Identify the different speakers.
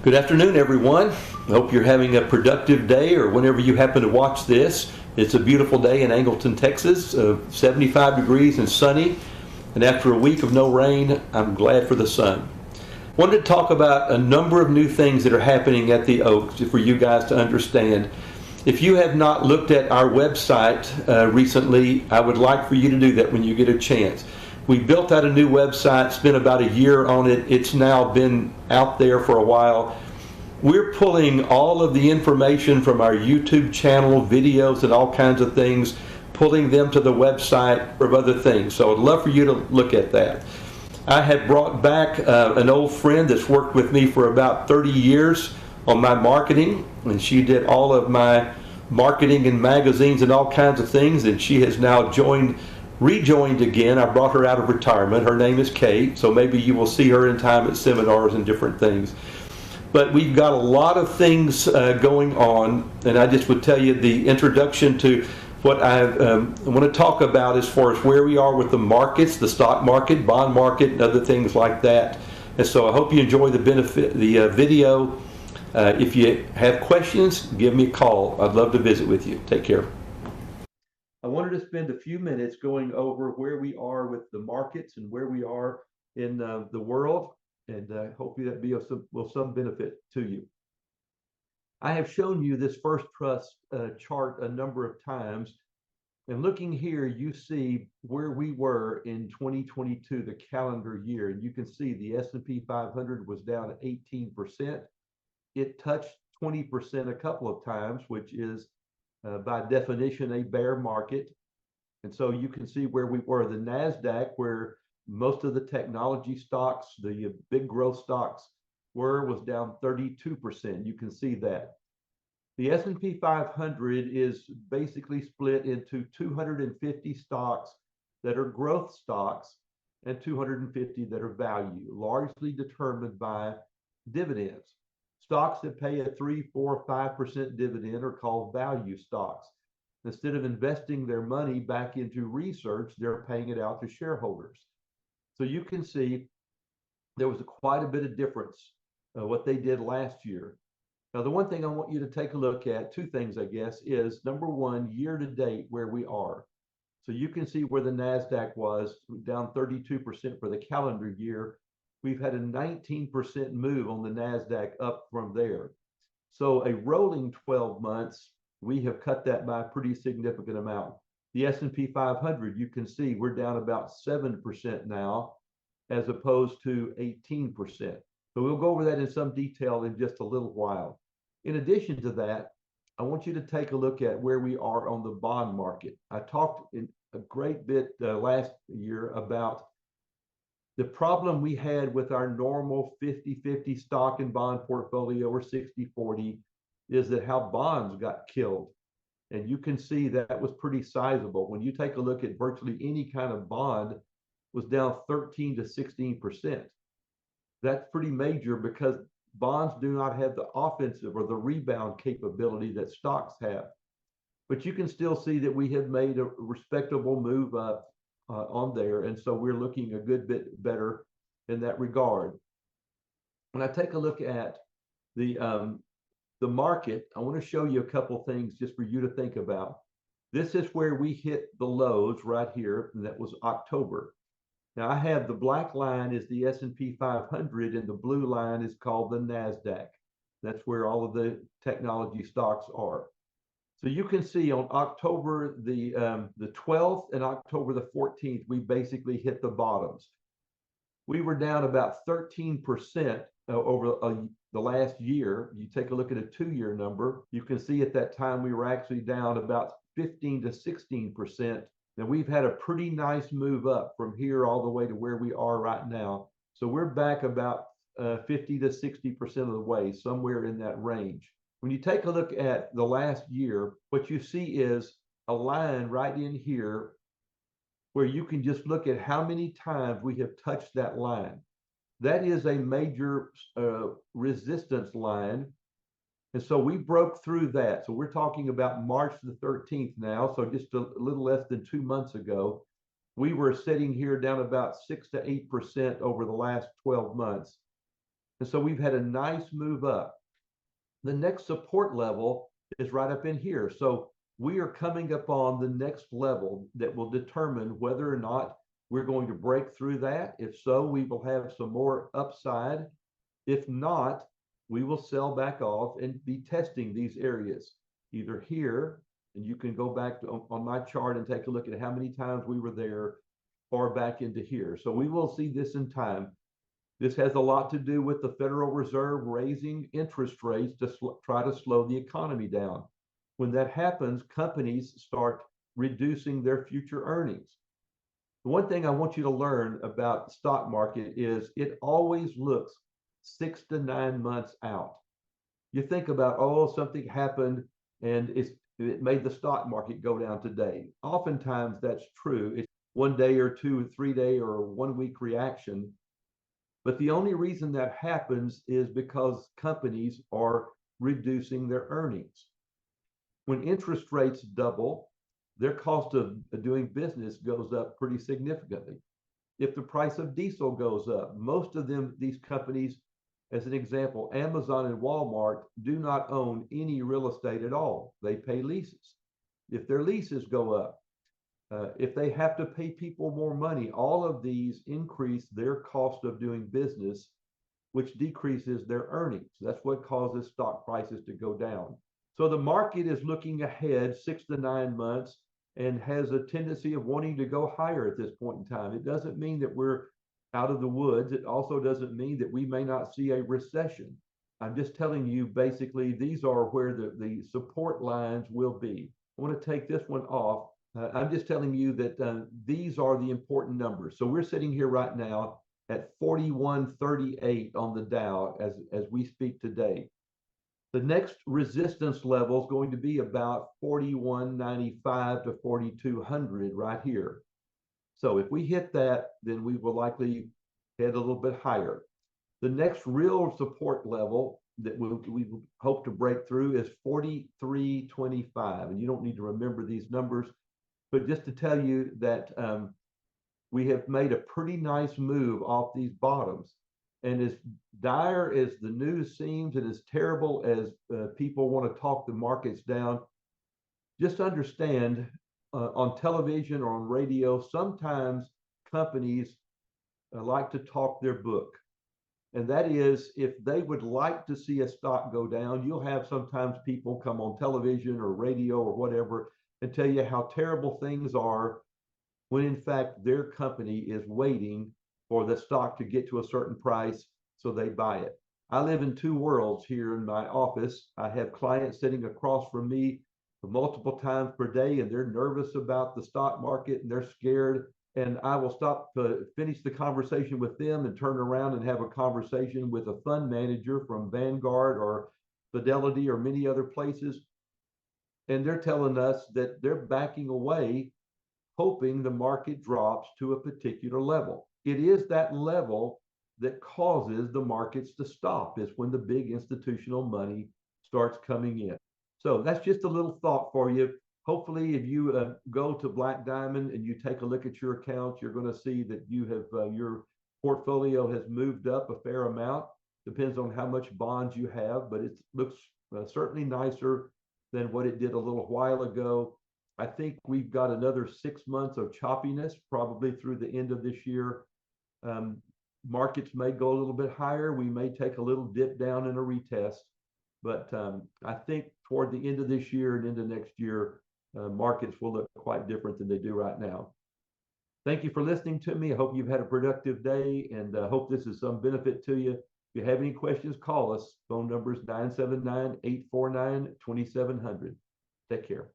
Speaker 1: Good afternoon, everyone. I hope you're having a productive day or whenever you happen to watch this. It's a beautiful day in Angleton, Texas, 75 degrees and sunny. And after a week of no rain, I'm glad for the sun. Wanted to talk about a number of new things that are happening at the Oaks for you guys to understand. If you have not looked at our website recently, I would like for you to do that when you get a chance. We built out a new website, spent about a year on it. It's now been out there for a while. We're pulling all of the information from our YouTube channel, videos and all kinds of things, pulling them to the website for other things. So I'd love for you to look at that. I have brought back an old friend that's worked with me for about 30 years on my marketing, and she did all of my marketing and magazines and all kinds of things, and she has now rejoined again. I brought her out of retirement. Her name is Kate, so maybe you will see her in time at seminars and different things. But we've got a lot of things going on, and I just would tell you the introduction to what I want to talk about as far as where we are with the markets, the stock market, bond market, and other things like that. And so I hope you enjoy the video. If you have questions, give me a call. I'd love to visit with you. Take care. I wanted to spend a few minutes going over where we are with the markets and where we are in the world, and hopefully that be of some benefit to you. I have shown you this First Trust chart a number of times, and looking here, you see where we were in 2022, the calendar year, and you can see the S&P 500 was down 18%. It touched 20% a couple of times, which is by definition a bear market. And so you can see where we were. The NASDAQ, where most of the technology stocks, the big growth stocks was down 32%. You can see that. The S&P 500 is basically split into 250 stocks that are growth stocks and 250 that are value, largely determined by dividends. Stocks that pay a 3, 4, 5% dividend are called value stocks. Instead of investing their money back into research, they're paying it out to shareholders. So you can see there was quite a bit of difference what they did last year. Now, the one thing I want you to take a look at, two things, I guess, is number one, year to date, where we are. So you can see where the NASDAQ was down 32% for the calendar year. We've had a 19% move on the NASDAQ up from there. So a rolling 12 months, we have cut that by a pretty significant amount. The S&P 500, you can see we're down about 7% now, as opposed to 18%. So we'll go over that in some detail in just a little while. In addition to that, I want you to take a look at where we are on the bond market. I talked in a great bit last year about the problem we had with our normal 50-50 stock and bond portfolio, or 60-40, is that how bonds got killed. And you can see that was pretty sizable. When you take a look at virtually any kind of bond, was down 13 to 16%. That's pretty major because bonds do not have the offensive or the rebound capability that stocks have. But you can still see that we have made a respectable move up on there, and so we're looking a good bit better in that regard. When I take a look at the market, I want to show you a couple things just for you to think about. This is where we hit the lows right here, and that was October. Now I have the black line is the S&P 500, and the blue line is called the NASDAQ. That's where all of the technology stocks are. So you can see on October the 12th and October the 14th, we basically hit the bottoms. We were down about 13% over the last year. You take a look at a 2-year number, you can see at that time we were actually down about 15 to 16%. Now we've had a pretty nice move up from here all the way to where we are right now. So we're back about 50 to 60% of the way, somewhere in that range. When you take a look at the last year, what you see is a line right in here where you can just look at how many times we have touched that line. That is a major resistance line. And so we broke through that. So we're talking about March the 13th now. So just a little less than 2 months ago, we were sitting here down about 6 to 8% over the last 12 months. And so we've had a nice move up. The next support level is right up in here. So we are coming up on the next level that will determine whether or not we're going to break through that. If so, we will have some more upside. If not, we will sell back off and be testing these areas either here, and you can go back on my chart and take a look at how many times we were there, or back into here. So we will see this in time. This has a lot to do with the Federal Reserve raising interest rates to try to slow the economy down. When that happens, companies start reducing their future earnings. The one thing I want you to learn about the stock market is it always looks 6 to 9 months out. You think about, oh, something happened and it made the stock market go down today. Oftentimes that's true. It's 1 day or 2 or 3 day or 1 week reaction. But the only reason that happens is because companies are reducing their earnings. When interest rates double, their cost of doing business goes up pretty significantly. If the price of diesel goes up, most of these companies, as an example, Amazon and Walmart do not own any real estate at all. They pay leases. If their leases go up, if they have to pay people more money, all of these increase their cost of doing business, which decreases their earnings. That's what causes stock prices to go down. So the market is looking ahead 6 to 9 months and has a tendency of wanting to go higher at this point in time. It doesn't mean that we're out of the woods. It also doesn't mean that we may not see a recession. I'm just telling you, basically, these are where the support lines will be. I want to take this one off. I'm just telling you that these are the important numbers. So we're sitting here right now at 4138 on the Dow as we speak today. The next resistance level is going to be about 4195 to 4200 right here. So if we hit that, then we will likely head a little bit higher. The next real support level that we hope to break through is 4325. And you don't need to remember these numbers, but just to tell you that we have made a pretty nice move off these bottoms. And as dire as the news seems and as terrible as people want to talk the markets down, just understand on television or on radio, sometimes companies like to talk their book. And that is, if they would like to see a stock go down, you'll have sometimes people come on television or radio or whatever and tell you how terrible things are, when in fact their company is waiting for the stock to get to a certain price so they buy it. I live in two worlds here in my office. I have clients sitting across from me multiple times per day, and they're nervous about the stock market and they're scared. And I will stop to finish the conversation with them and turn around and have a conversation with a fund manager from Vanguard or Fidelity or many other places. And they're telling us that they're backing away, hoping the market drops to a particular level. It is that level that causes the markets to stop, is when the big institutional money starts coming in. So that's just a little thought for you. Hopefully, if you go to Black Diamond and you take a look at your account, you're going to see that you have your portfolio has moved up a fair amount. Depends on how much bonds you have, but it looks certainly nicer than what it did a little while ago. I think we've got another 6 months of choppiness, probably through the end of this year. Markets may go a little bit higher. We may take a little dip down in a retest. But I think toward the end of this year and into next year, markets will look quite different than they do right now. Thank you for listening to me. I hope you've had a productive day, and hope this is some benefit to you. If you have any questions, call us. Phone number is 979-849-2700. Take care.